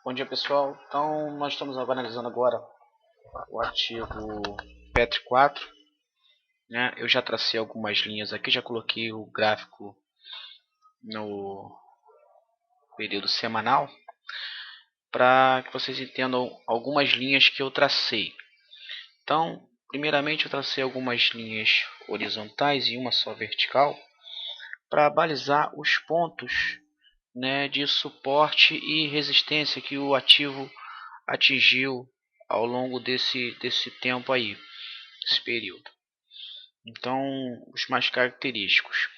Bom dia, pessoal. Então nós estamos analisando agora o artigo Petri 4, né? Eu já tracei algumas linhas aqui, já coloquei o gráfico no período semanal para que vocês entendam algumas linhas que eu tracei. Então, primeiramente eu tracei algumas linhas horizontais e uma só vertical para balizar os pontos, né, de suporte e resistência que o ativo atingiu ao longo desse tempo aí, desse período. Então, os mais característicos,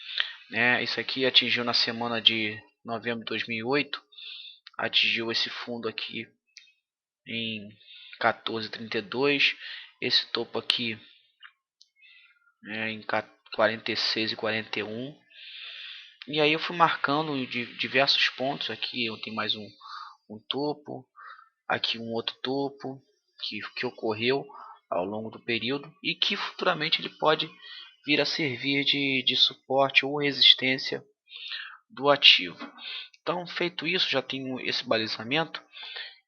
né? Isso aqui atingiu na semana de novembro de 2008, atingiu esse fundo aqui em 14,32, esse topo aqui, né, em 46 e 41. E aí eu fui marcando de diversos pontos aqui. Eu tenho mais um topo, aqui um outro topo que ocorreu ao longo do período e que futuramente ele pode vir a servir de suporte ou resistência do ativo. Então, feito isso, já tenho esse balizamento.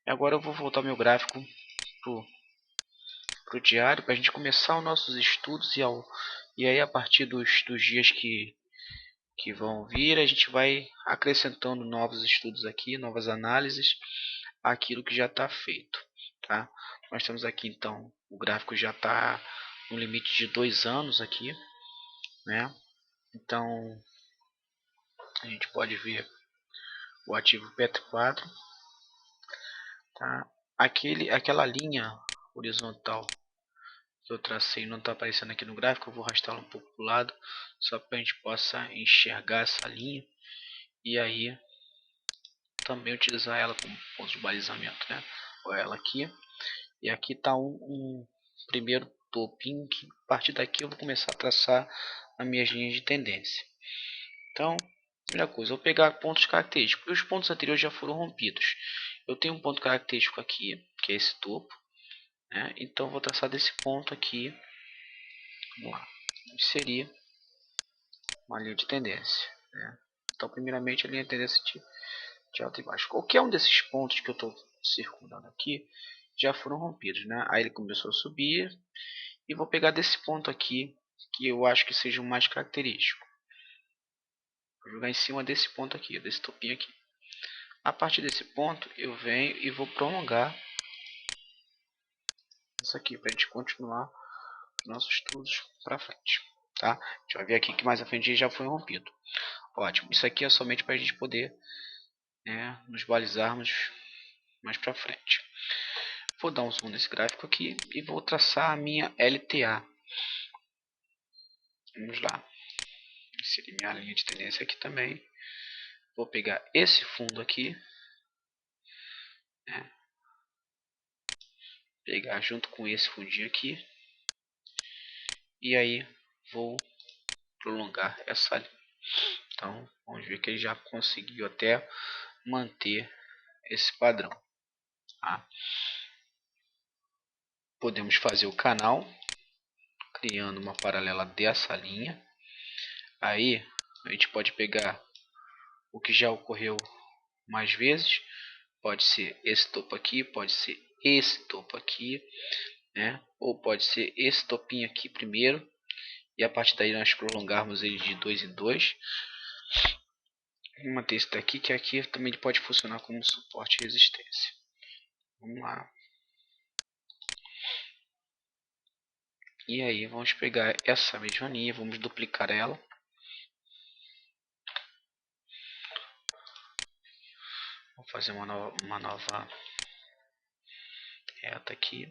Agora eu vou voltar meu gráfico para o diário para a gente começar os nossos estudos e aí a partir dos dias que vão vir, a gente vai acrescentando novos estudos aqui, novas análises, aquilo que já está feito. Tá? Nós temos aqui então, o gráfico já está no limite de 2 anos aqui, né? Então a gente pode ver o ativo Petri 4, tá? Aquela linha horizontal que eu tracei não está aparecendo aqui no gráfico, eu vou arrastá-la um pouco para o lado, só para a gente possa enxergar essa linha e aí também utilizar ela como ponto de balizamento, né? Olha ela aqui, e aqui está um primeiro topinho que a partir daqui eu vou começar a traçar as minhas linhas de tendência. Então, primeira coisa, eu vou pegar pontos característicos. Os pontos anteriores já foram rompidos. Eu tenho um ponto característico aqui, que é esse topo, né? Então eu vou traçar desse ponto aqui, vamos lá, inserir uma linha de tendência, né? Então, primeiramente, a linha de tendência de alto e baixo. Qualquer um desses pontos que eu estou circundando aqui já foram rompidos, né? Aí ele começou a subir e vou pegar desse ponto aqui que eu acho que seja o mais característico. Vou jogar em cima desse ponto aqui, desse topinho aqui. A partir desse ponto eu venho e vou prolongar isso aqui para a gente continuar os nossos estudos para frente, tá? A gente vai ver aqui que mais à frente já foi rompido. Ótimo, isso aqui é somente para a gente poder, né, nos balizarmos mais para frente. Vou dar um zoom nesse gráfico aqui e vou traçar a minha LTA. Vamos lá, inserir minha linha de tendência aqui também. Vou pegar esse fundo aqui, né, pegar junto com esse fundinho aqui e aí vou prolongar essa linha. Então vamos ver que ele já conseguiu até manter esse padrão, tá? Podemos fazer o canal criando uma paralela dessa linha. Aí a gente pode pegar o que já ocorreu mais vezes, pode ser esse topo aqui, pode ser esse topo aqui, né? Ou pode ser esse topinho aqui primeiro e a partir daí nós prolongarmos ele de 2 em 2. Vou manter esse daqui, que aqui também pode funcionar como suporte e resistência. Vamos lá. E aí vamos pegar essa mesma linha, vamos duplicar ela. Vou fazer uma nova reta aqui.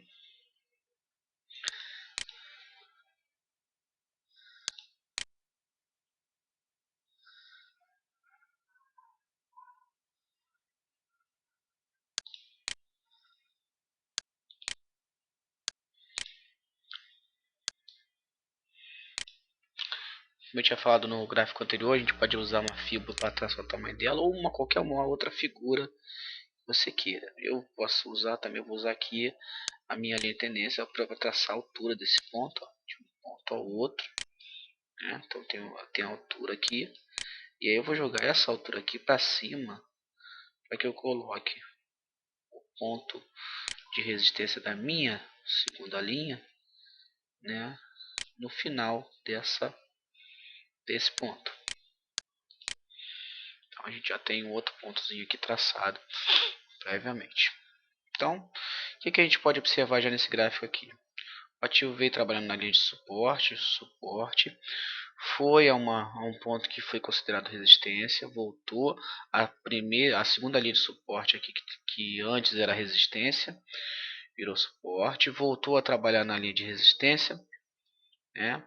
Como eu tinha falado no gráfico anterior, a gente pode usar uma fibra para traçar o tamanho dela ou qualquer uma outra figura que você queira. Eu posso usar também, vou usar aqui a minha linha de tendência para traçar a altura desse ponto, ó, de um ponto ao outro, né? Então tem a altura aqui e aí eu vou jogar essa altura aqui para cima para que eu coloque ponto de resistência da minha segunda linha, né, no final desse ponto. Então a gente já tem um outro pontozinho aqui traçado previamente. Então, o que a gente pode observar já nesse gráfico aqui? O ativo veio trabalhando na linha de suporte, foi a um ponto que foi considerado resistência, voltou a segunda linha de suporte aqui que antes era resistência, virou suporte, voltou a trabalhar na linha de resistência, né?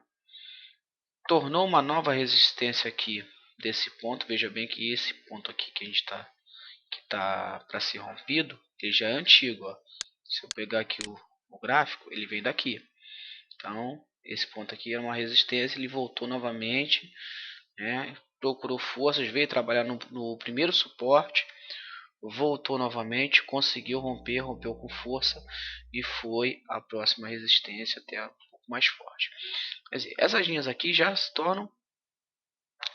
Tornou uma nova resistência aqui desse ponto. Veja bem que esse ponto aqui que a gente tá para ser rompido, ele já é antigo, ó. Se eu pegar aqui o gráfico, ele vem daqui. Então, esse ponto aqui era uma resistência, ele voltou novamente, né? Procurou forças, veio trabalhar no primeiro suporte, voltou novamente, conseguiu romper, rompeu com força e foi a próxima resistência até um pouco mais forte. Quer dizer, essas linhas aqui já se tornam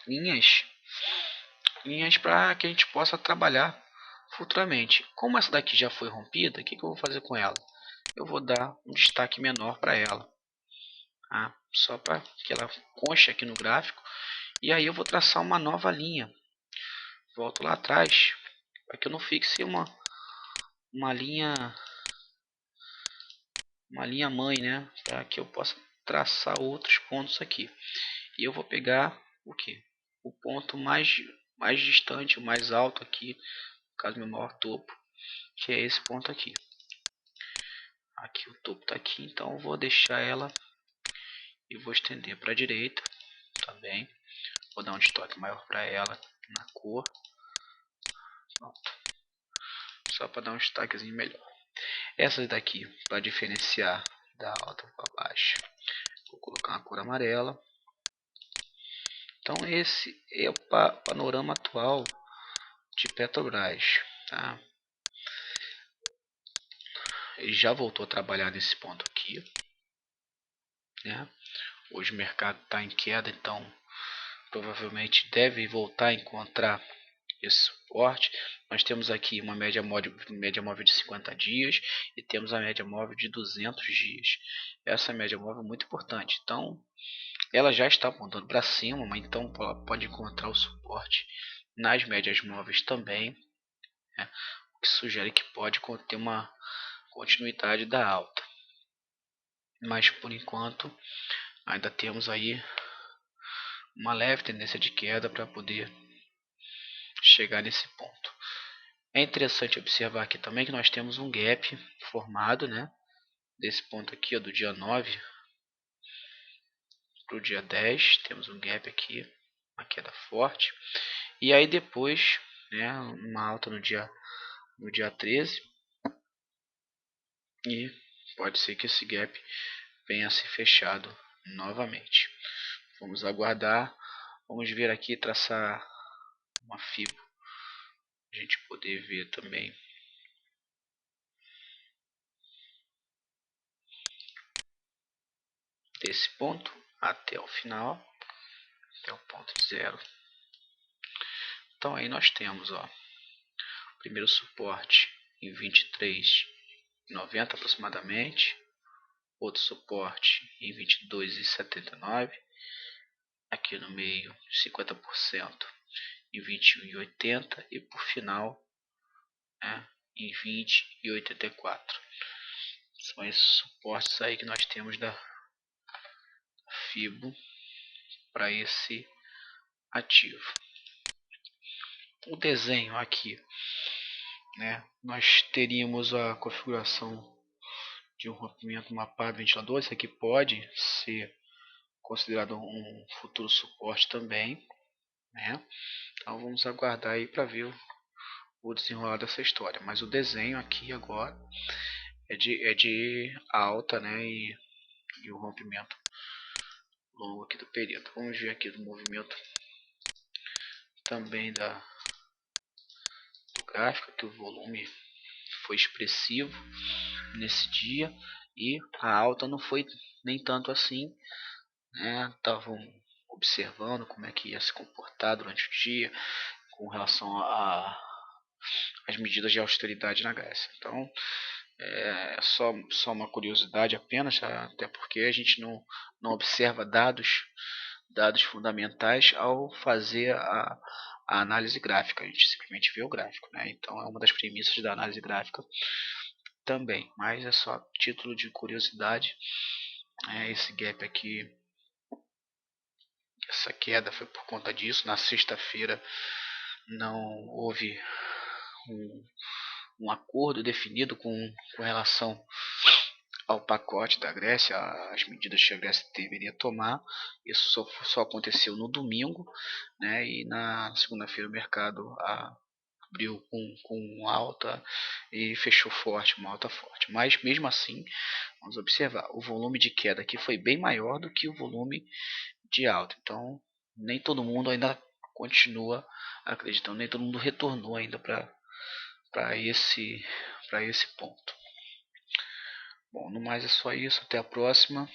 linhas para que a gente possa trabalhar futuramente. Como essa daqui já foi rompida, o que eu vou fazer com ela? Eu vou dar um destaque menor para ela, tá? Só para que ela conste aqui no gráfico. E aí eu vou traçar uma nova linha. Volto lá atrás para que eu não fixe uma linha mãe, né? Para que eu possa traçar outros pontos aqui. E eu vou pegar o que? O ponto mais distante, o mais alto aqui, no caso meu maior topo, que é esse ponto aqui. Aqui o topo está aqui, então eu vou deixar ela e vou estender para a direita também. Vou dar um destaque maior para ela na cor. Pronto. Só para dar um destaquezinho melhor. Essas daqui, para diferenciar da alta para baixo, vou colocar uma cor amarela. Então esse é o panorama atual de Petrobras, tá? Ele já voltou a trabalhar nesse ponto aqui, né? Hoje o mercado está em queda, então provavelmente deve voltar a encontrar esse suporte. Nós temos aqui uma média móvel de 50 dias e temos a média móvel de 200 dias. Essa média móvel é muito importante. Então, ela já está apontando para cima, mas então ela pode encontrar o suporte nas médias móveis também, né? O que sugere que pode ter uma continuidade da alta. Mas por enquanto ainda temos aí uma leve tendência de queda para poder chegar nesse ponto. É interessante observar aqui também que nós temos um gap formado, né? Desse ponto aqui, ó, do dia 9 para o dia 10, temos um gap aqui, uma queda forte. E aí depois, né, uma alta no dia 13. E pode ser que esse gap venha a ser fechado novamente. Vamos aguardar. Vamos ver aqui, traçar uma fibra, a gente poder ver também desse ponto até o final, até o ponto zero. Então aí nós temos, ó, o primeiro suporte em 23,90 aproximadamente, outro suporte em 22,79, aqui no meio 50% em 21,80 e por final, né, em 20,84. São esses suportes aí que nós temos da FIBO para esse ativo. O desenho aqui, né, nós teríamos a configuração de um rompimento mapado ventilador. Isso aqui pode ser considerado um futuro suporte também, né? Então vamos aguardar aí para ver o desenrolar dessa história. Mas o desenho aqui agora é de alta, né? E o rompimento longo aqui do período. Vamos ver aqui do movimento também do gráfico, que o volume foi expressivo nesse dia e a alta não foi nem tanto assim, né? Estavam observando como é que ia se comportar durante o dia com relação a as medidas de austeridade na Grécia. Então, é só uma curiosidade apenas, até porque a gente não observa dados fundamentais ao fazer a análise gráfica, a gente simplesmente vê o gráfico, né? Então é uma das premissas da análise gráfica também, mas é só título de curiosidade. Esse gap aqui, essa queda foi por conta disso. Na sexta-feira não houve um acordo definido com relação ao pacote da Grécia, as medidas que a Grécia deveria tomar. Isso só aconteceu no domingo, né? E na segunda-feira o mercado abriu com alta e fechou forte, uma alta forte. Mas mesmo assim, vamos observar, o volume de queda aqui foi bem maior do que o volume de alta. Então, nem todo mundo ainda continua acreditando, nem todo mundo retornou ainda para esse ponto. Bom, no mais é só isso. Até a próxima.